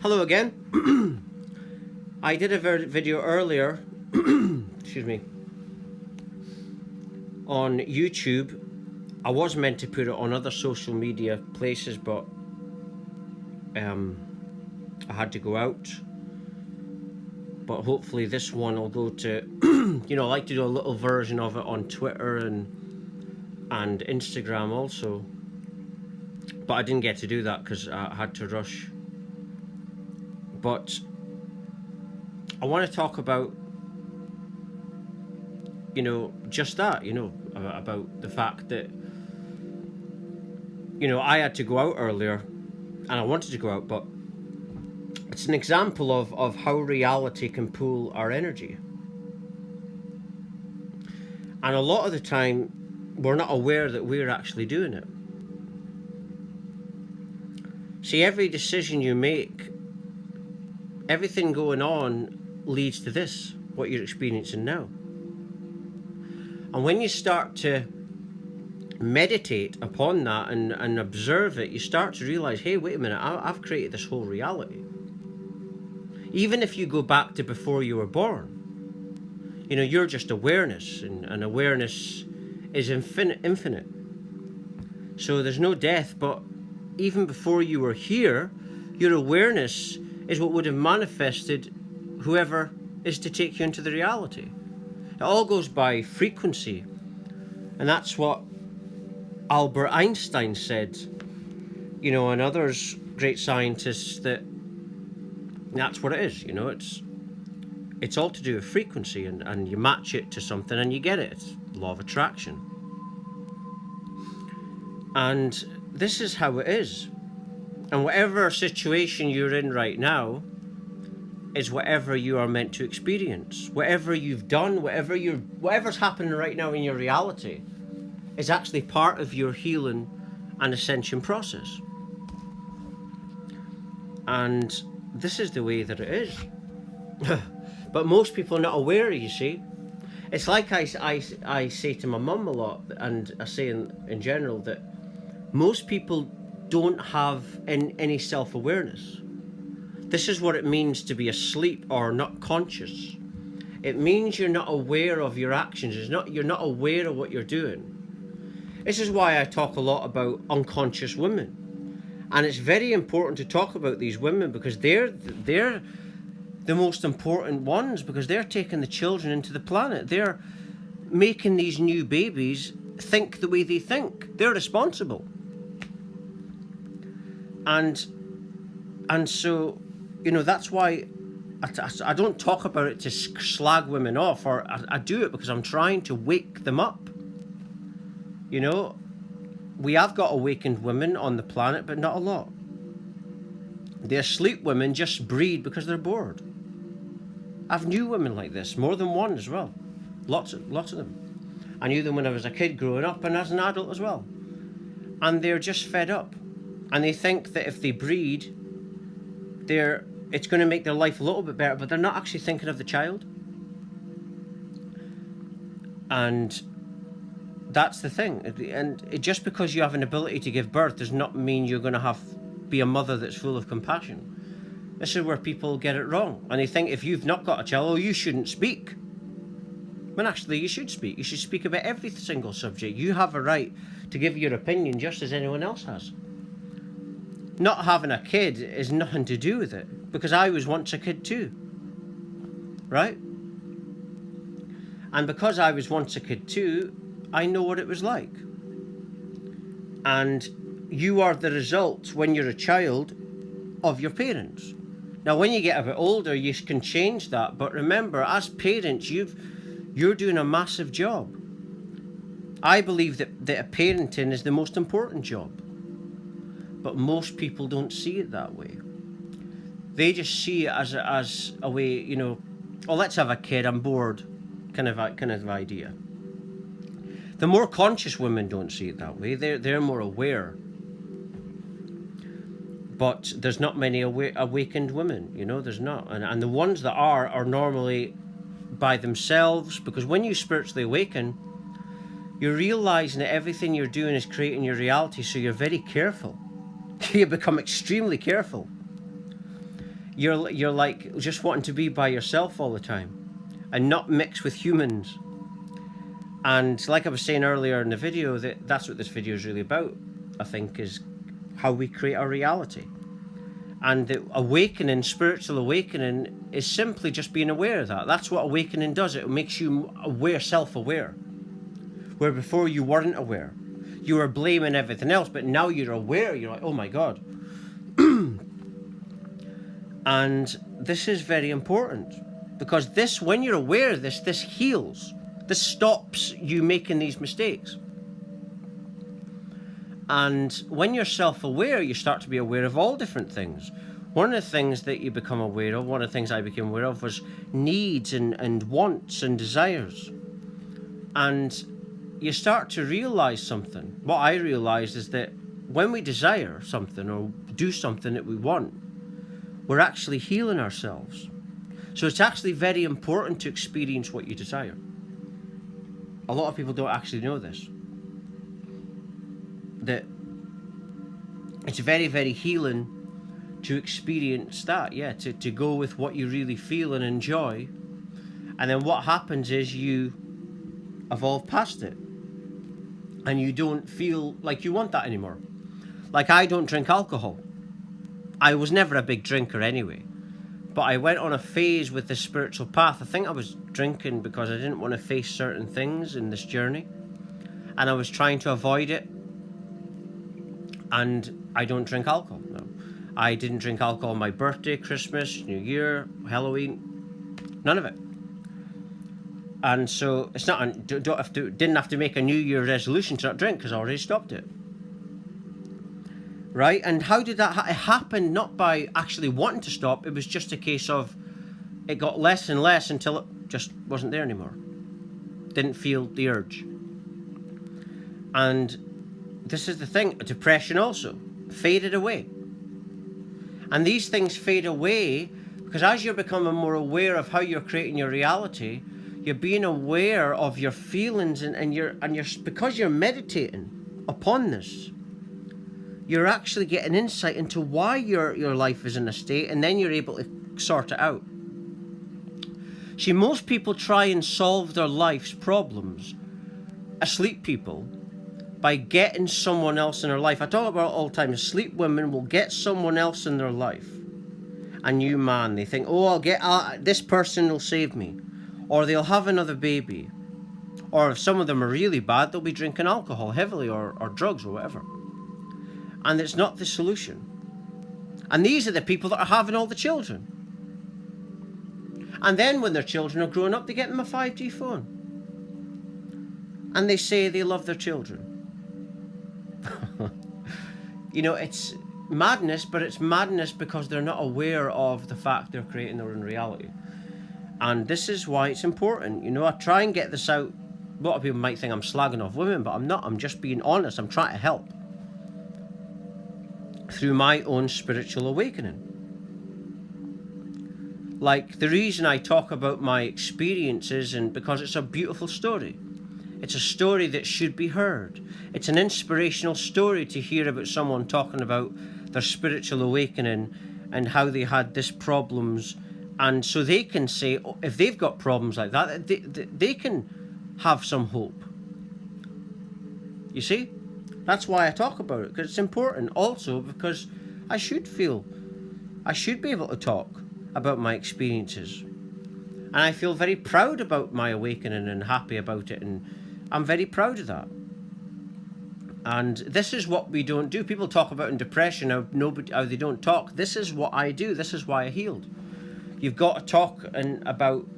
Hello again. I did a video earlier, excuse me, on YouTube. I was meant to put it on other social media places, but I had to go out. But hopefully this one will go to, I like to do a little version of it on Twitter and Instagram also. But I didn't get to do that because I had to rush. But I want to talk about, just that, about the fact that, I had to go out earlier and I wanted to go out, but it's an example of how reality can pull our energy. And a lot of the time, we're not aware that we're actually doing it. See, every decision you make, everything going on leads to this, what you're experiencing now. And when you start to meditate upon that and observe it, you start to realize, hey, wait a minute, I've created this whole reality. Even if you go back to before you were born, you're just awareness, and awareness is infinite. So there's no death, but even before you were here, your awareness is what would have manifested whoever is to take you into the reality. It all goes by frequency. And that's what Albert Einstein said, and others, great scientists, that's what it is. It's all to do with frequency, and you match it to something and you get it. It's law of attraction. And this is how it is. And whatever situation you're in right now is whatever you are meant to experience. Whatever you've done, whatever's happening right now in your reality is actually part of your healing and ascension process. And this is the way that it is. But most people are not aware, you see. It's like I say to my mum a lot, and I say in general, that most people don't have any self-awareness. This is what it means to be asleep or not conscious. It means you're not aware of your actions. You're not aware of what you're doing. This is why I talk a lot about unconscious women. And it's very important to talk about these women, because they're the most important ones, because they're taking the children into the planet. They're making these new babies think the way they think. They're responsible. And so, that's why I don't talk about it to slag women off, or I do it because I'm trying to wake them up. We have got awakened women on the planet, but not a lot. The asleep women just breed because they're bored. I've knew women like this, more than one as well. Lots of them. I knew them when I was a kid growing up, and as an adult as well. And they're just fed up. And they think that if they breed, it's going to make their life a little bit better, but they're not actually thinking of the child. And that's the thing. And just because you have an ability to give birth does not mean you're going to be a mother that's full of compassion. This is where people get it wrong. And they think if you've not got a child, you shouldn't speak. When actually you should speak. You should speak about every single subject. You have a right to give your opinion just as anyone else has. Not having a kid is nothing to do with it, because I was once a kid too, right? And because I was once a kid too, I know what it was like. And you are the result, when you're a child, of your parents. Now, when you get a bit older, you can change that, but remember, as parents, you're doing a massive job. I believe that parenting is the most important job. But most people don't see it that way. They just see it as a way, let's have a kid, I'm bored, kind of idea. The more conscious women don't see it that way. They're more aware. But there's not many awakened women, there's not. And the ones that are normally by themselves, because when you spiritually awaken, you're realizing that everything you're doing is creating your reality, so you're very careful. You become extremely careful. You're like just wanting to be by yourself all the time and not mix with humans. And like I was saying earlier in the video, that's what this video is really about, I think, is how we create our reality. And the awakening, spiritual awakening, is simply just being aware of that. That's what awakening does. It makes you aware, self-aware. Where before you weren't aware. You were blaming everything else, but now you're aware. You're like, oh my God. And this is very important. Because this, when you're aware of this, this heals. This stops you making these mistakes. And when you're self-aware, you start to be aware of all different things. One of the things that you become aware of, one of the things I became aware of, was needs and wants and desires. And you start to realize something. What I realized is that when we desire something or do something that we want, we're actually healing ourselves. So it's actually very important to experience what you desire. A lot of people don't actually know this. That it's very, very healing to experience that, to go with what you really feel and enjoy. And then what happens is you evolve past it. And you don't feel like you want that anymore. Like, I don't drink alcohol. I was never a big drinker anyway. But I went on a phase with the spiritual path. I think I was drinking because I didn't want to face certain things in this journey. And I was trying to avoid it. And I don't drink alcohol, no. I didn't drink alcohol on my birthday, Christmas, New Year, Halloween. None of it. And so it's not, didn't have to make a New Year resolution to not drink because I already stopped it. Right? And how did that it happened? Not by actually wanting to stop. It was just a case of it got less and less until it just wasn't there anymore. Didn't feel the urge. And this is the thing, depression also faded away. And these things fade away because as you're becoming more aware of how you're creating your reality, you're being aware of your feelings and you're because you're meditating upon this, you're actually getting insight into why your life is in a state, and then you're able to sort it out. See, most people try and solve their life's problems, asleep people, by getting someone else in their life. I talk about it all the time. Asleep women will get someone else in their life. A new man. They think, oh, I'll get this person will save me. Or they'll have another baby. Or if some of them are really bad, they'll be drinking alcohol heavily or drugs or whatever. And it's not the solution. And these are the people that are having all the children. And then when their children are growing up, they get them a 5G phone. And they say they love their children. You know, it's madness, but it's madness because they're not aware of the fact they're creating their own reality. And this is why it's important. You know, I try and get this out. A lot of people might think I'm slagging off women, but I'm not. I'm just being honest. I'm trying to help through my own spiritual awakening. Like, the reason I talk about my experiences, and because it's a beautiful story. It's a story that should be heard. It's an inspirational story to hear about someone talking about their spiritual awakening and how they had these problems. And so they can say, if they've got problems like that, they can have some hope. You see? That's why I talk about it, because it's important. Also because I should be able to talk about my experiences. And I feel very proud about my awakening and happy about it, and I'm very proud of that. And this is what we don't do. People talk about in depression how they don't talk. This is what I do. This is why I healed. You've got to talk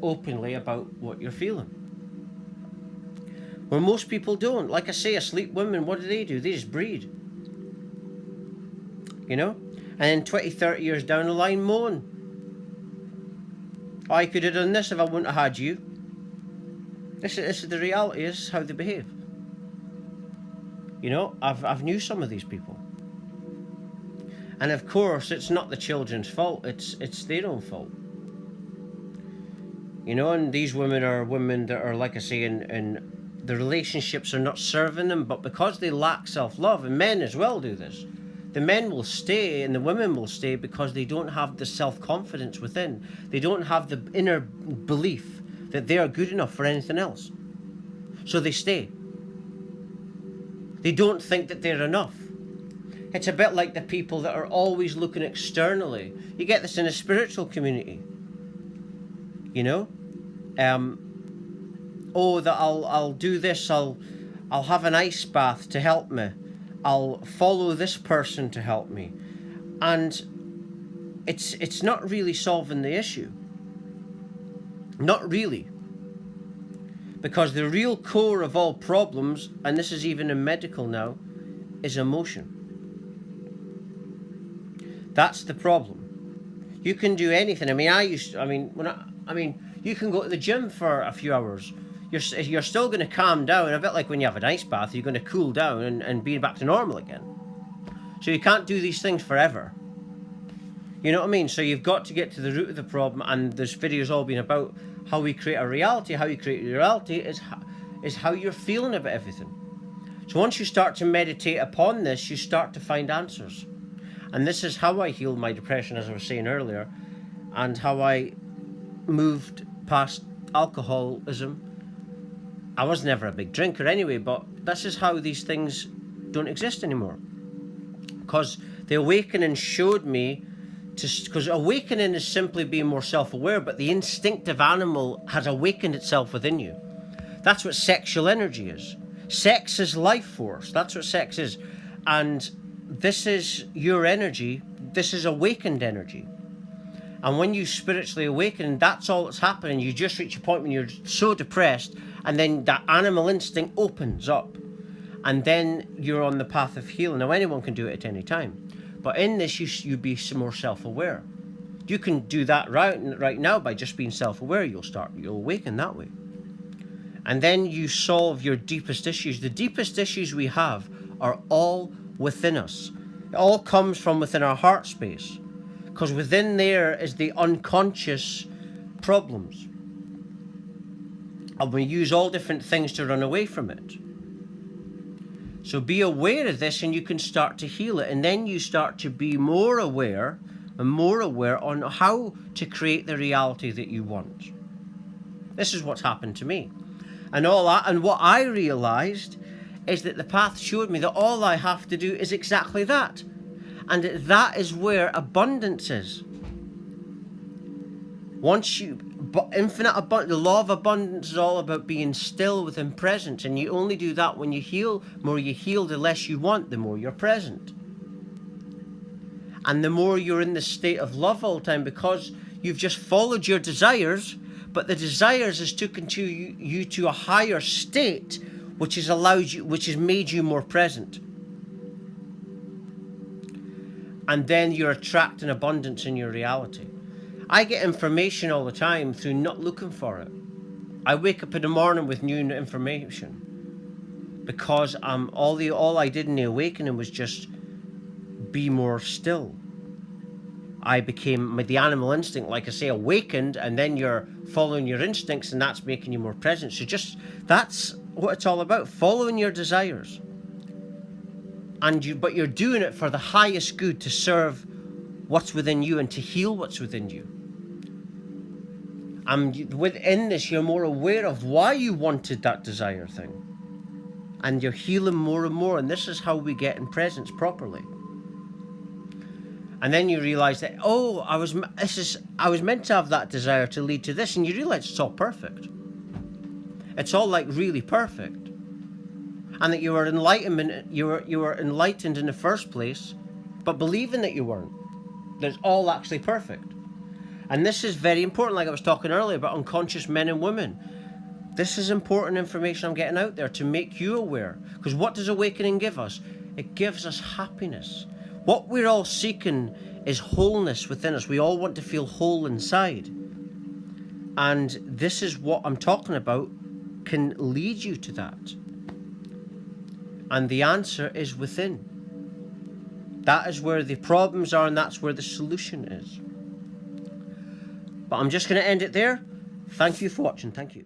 openly about what you're feeling. When most people don't. Like I say, asleep women, what do? They just breed. You know? And then 20, 30 years down the line, moan. I could have done this if I wouldn't have had you. This is the reality. This is how they behave. You know, I've knew some of these people. And of course, it's not the children's fault. It's their own fault. You know, and these women are women that are, like I say, in the relationships are not serving them, but because they lack self-love, and men as well do this, The men will stay and the women will stay because they don't have the self-confidence within. They don't have the inner belief that they are good enough for anything else. So they stay. They don't think that they're enough. It's a bit like the people that are always looking externally. You get this in a spiritual community. You know? Oh, that I'll do this, I'll have an ice bath to help me. I'll follow this person to help me. And it's not really solving the issue. Not really. Because the real core of all problems, and this is even in medical now, is emotion. That's the problem. You can do anything. You can go to the gym for a few hours. You're still going to calm down, a bit like when you have an ice bath, you're going to cool down and be back to normal again. So you can't do these things forever. You know what I mean? So you've got to get to the root of the problem, and this video's all been about how we create a reality. How you create a reality is how you're feeling about everything. So once you start to meditate upon this, you start to find answers. And this is how I healed my depression, as I was saying earlier, and how I moved past alcoholism. I was never a big drinker anyway, but this is how these things don't exist anymore. Because the awakening showed me, because awakening is simply being more self-aware, but the instinctive animal has awakened itself within you. That's what sexual energy is. Sex is life force. That's what sex is. And this is your energy. This is awakened energy. And when you spiritually awaken, that's all that's happening. You just reach a point when you're so depressed, and then that animal instinct opens up. And then you're on the path of healing. Now, anyone can do it at any time. But in this, you be more self-aware. You can do that right now by just being self-aware. You'll awaken that way. And then you solve your deepest issues. The deepest issues we have are all within us. It all comes from within our heart space. Because within there is the unconscious problems. And we use all different things to run away from it. So be aware of this and you can start to heal it. And then you start to be more aware and more aware on how to create the reality that you want. This is what's happened to me. And what I realized is that the path showed me that all I have to do is exactly that. And that is where abundance is. The law of abundance is all about being still within present, and you only do that when you heal. The more you heal, the less you want, the more you're present. And the more you're in the state of love all the time, because you've just followed your desires, but the desires has taken you to a higher state, which has made you more present. And then you're attracting abundance in your reality. I get information all the time through not looking for it. I wake up in the morning with new information because all I did in the awakening was just be more still. I became the animal instinct, like I say, awakened, and then you're following your instincts, and that's making you more present. So that's what it's all about, following your desires. But you're doing it for the highest good, to serve what's within you and to heal what's within you. And within this, you're more aware of why you wanted that desire thing. And you're healing more and more. And this is how we get in presence properly. And then you realize that, I was meant to have that desire to lead to this. And you realize it's all perfect. It's all like really perfect. And that you were enlightened in the first place, but believing that you weren't. That it's all actually perfect. And this is very important, like I was talking earlier about unconscious men and women. This is important information I'm getting out there to make you aware. Because what does awakening give us? It gives us happiness. What we're all seeking is wholeness within us. We all want to feel whole inside. And this is what I'm talking about can lead you to that. And the answer is within. That is where the problems are, and that's where the solution is. But I'm just going to end it there. Thank you for watching. Thank you.